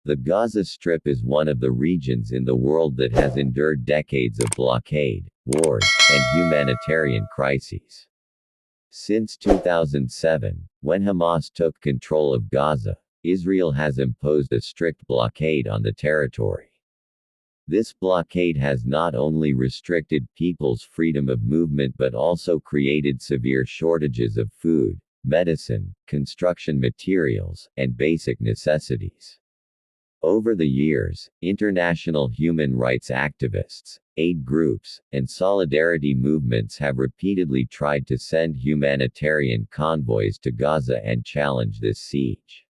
The Gaza Strip is one of the regions in the world that has endured decades of blockade, wars, and humanitarian crises. Since 2007, when Hamas took control of Gaza, Israel has imposed a strict blockade on the territory. This blockade has not only restricted people's freedom of movement but also created severe shortages of food, medicine, construction materials, and basic necessities. Over the years, international human rights activists, aid groups, and solidarity movements have repeatedly tried to send humanitarian convoys to Gaza and challenge this siege.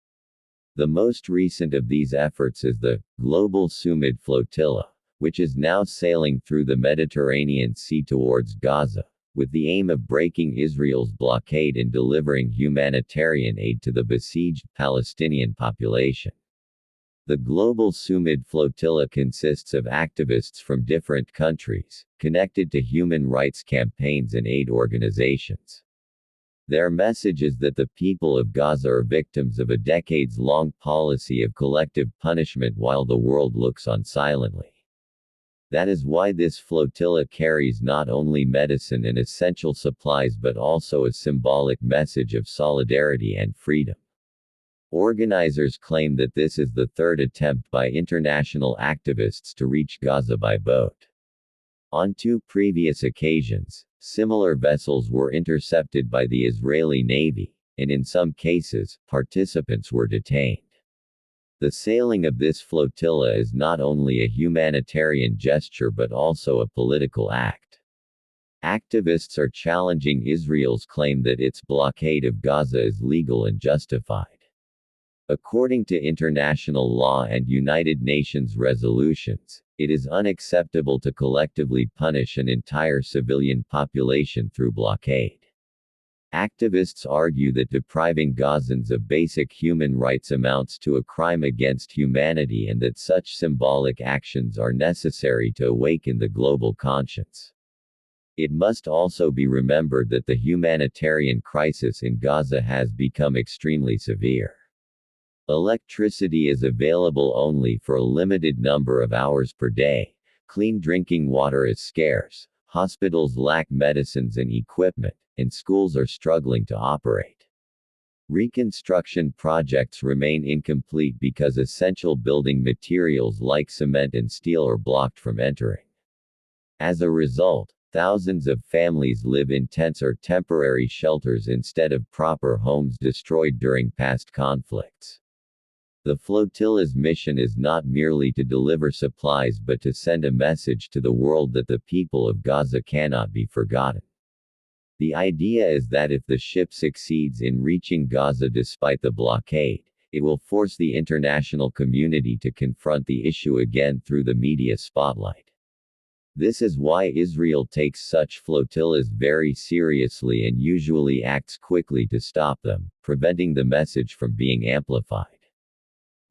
The most recent of these efforts is the Global Sumud Flotilla, which is now sailing through the Mediterranean Sea towards Gaza, with the aim of breaking Israel's blockade and delivering humanitarian aid to the besieged Palestinian population. The Global Sumud Flotilla consists of activists from different countries, connected to human rights campaigns and aid organizations. Their message is that the people of Gaza are victims of a decades-long policy of collective punishment while the world looks on silently. That is why this flotilla carries not only medicine and essential supplies but also a symbolic message of solidarity and freedom. Organizers claim that this is the third attempt by international activists to reach Gaza by boat. On two previous occasions, similar vessels were intercepted by the Israeli Navy, and in some cases, participants were detained. The sailing of this flotilla is not only a humanitarian gesture but also a political act. Activists are challenging Israel's claim that its blockade of Gaza is legal and justified. According to international law and United Nations resolutions, it is unacceptable to collectively punish an entire civilian population through blockade. Activists argue that depriving Gazans of basic human rights amounts to a crime against humanity and that such symbolic actions are necessary to awaken the global conscience. It must also be remembered that the humanitarian crisis in Gaza has become extremely severe. Electricity is available only for a limited number of hours per day, clean drinking water is scarce, hospitals lack medicines and equipment, and schools are struggling to operate. Reconstruction projects remain incomplete because essential building materials like cement and steel are blocked from entering. As a result, thousands of families live in tents or temporary shelters instead of proper homes destroyed during past conflicts. The flotilla's mission is not merely to deliver supplies but to send a message to the world that the people of Gaza cannot be forgotten. The idea is that if the ship succeeds in reaching Gaza despite the blockade, it will force the international community to confront the issue again through the media spotlight. This is why Israel takes such flotillas very seriously and usually acts quickly to stop them, preventing the message from being amplified.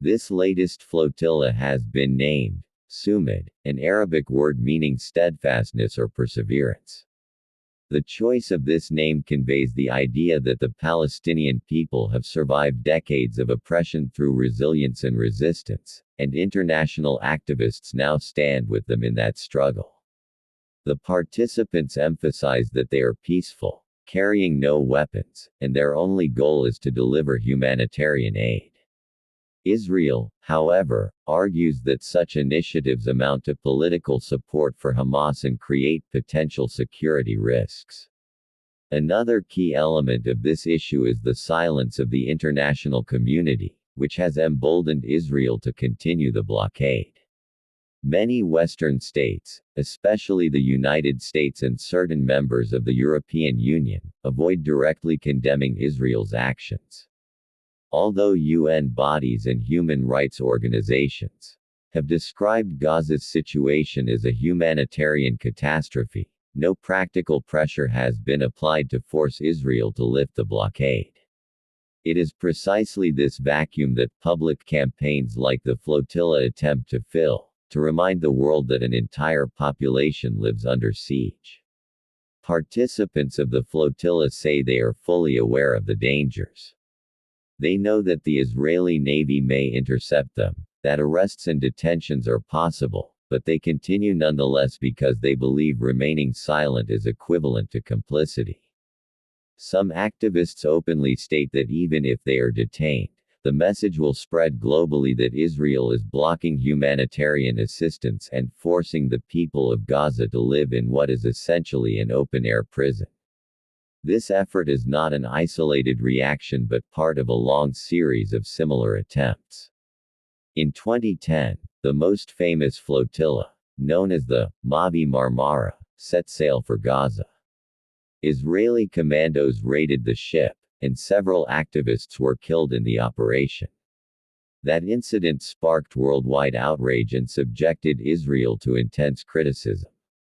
This latest flotilla has been named Sumud, an Arabic word meaning steadfastness or perseverance. The choice of this name conveys the idea that the Palestinian people have survived decades of oppression through resilience and resistance, and international activists now stand with them in that struggle. The participants emphasize that they are peaceful, carrying no weapons, and their only goal is to deliver humanitarian aid. Israel, however, argues that such initiatives amount to political support for Hamas and create potential security risks. Another key element of this issue is the silence of the international community, which has emboldened Israel to continue the blockade. Many Western states, especially the United States and certain members of the European Union, avoid directly condemning Israel's actions. Although UN bodies and human rights organizations have described Gaza's situation as a humanitarian catastrophe, no practical pressure has been applied to force Israel to lift the blockade. It is precisely this vacuum that public campaigns like the flotilla attempt to fill, to remind the world that an entire population lives under siege. Participants of the flotilla say they are fully aware of the dangers. They know that the Israeli Navy may intercept them, that arrests and detentions are possible, but they continue nonetheless because they believe remaining silent is equivalent to complicity. Some activists openly state that even if they are detained, the message will spread globally that Israel is blocking humanitarian assistance and forcing the people of Gaza to live in what is essentially an open-air prison. This effort is not an isolated reaction but part of a long series of similar attempts. In 2010, the most famous flotilla, known as the Mavi Marmara, set sail for Gaza. Israeli commandos raided the ship, and several activists were killed in the operation. That incident sparked worldwide outrage and subjected Israel to intense criticism.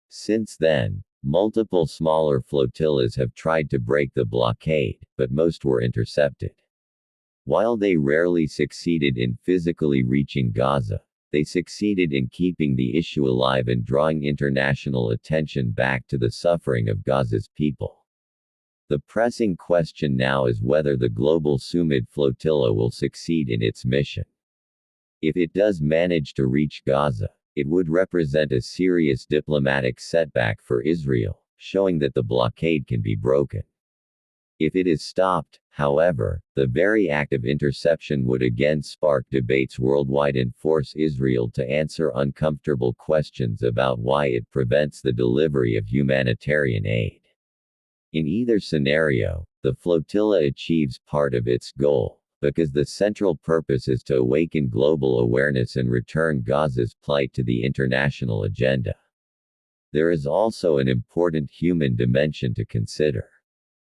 Since then, multiple smaller flotillas have tried to break the blockade, but most were intercepted. While they rarely succeeded in physically reaching Gaza, they succeeded in keeping the issue alive and drawing international attention back to the suffering of Gaza's people. The pressing question now is whether the global Sumud flotilla will succeed in its mission. If it does manage to reach Gaza, it would represent a serious diplomatic setback for Israel, showing that the blockade can be broken. If it is stopped, however, the very act of interception would again spark debates worldwide and force Israel to answer uncomfortable questions about why it prevents the delivery of humanitarian aid. In either scenario, the flotilla achieves part of its goal, because the central purpose is to awaken global awareness and return Gaza's plight to the international agenda. There is also an important human dimension to consider.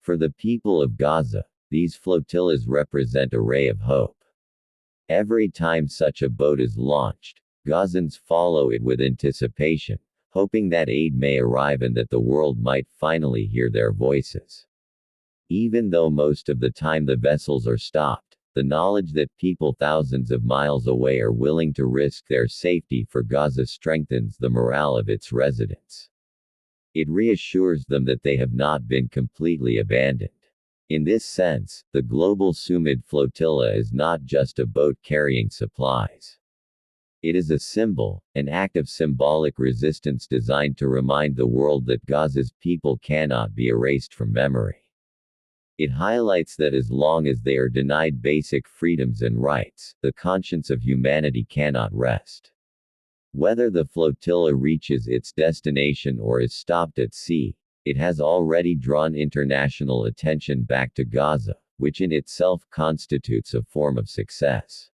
For the people of Gaza, these flotillas represent a ray of hope. Every time such a boat is launched, Gazans follow it with anticipation, hoping that aid may arrive and that the world might finally hear their voices. Even though most of the time the vessels are stopped, the knowledge that people thousands of miles away are willing to risk their safety for Gaza strengthens the morale of its residents. It reassures them that they have not been completely abandoned. In this sense, the global Sumud flotilla is not just a boat carrying supplies. It is a symbol, an act of symbolic resistance designed to remind the world that Gaza's people cannot be erased from memory. It highlights that as long as they are denied basic freedoms and rights, the conscience of humanity cannot rest. Whether the flotilla reaches its destination or is stopped at sea, it has already drawn international attention back to Gaza, which in itself constitutes a form of success.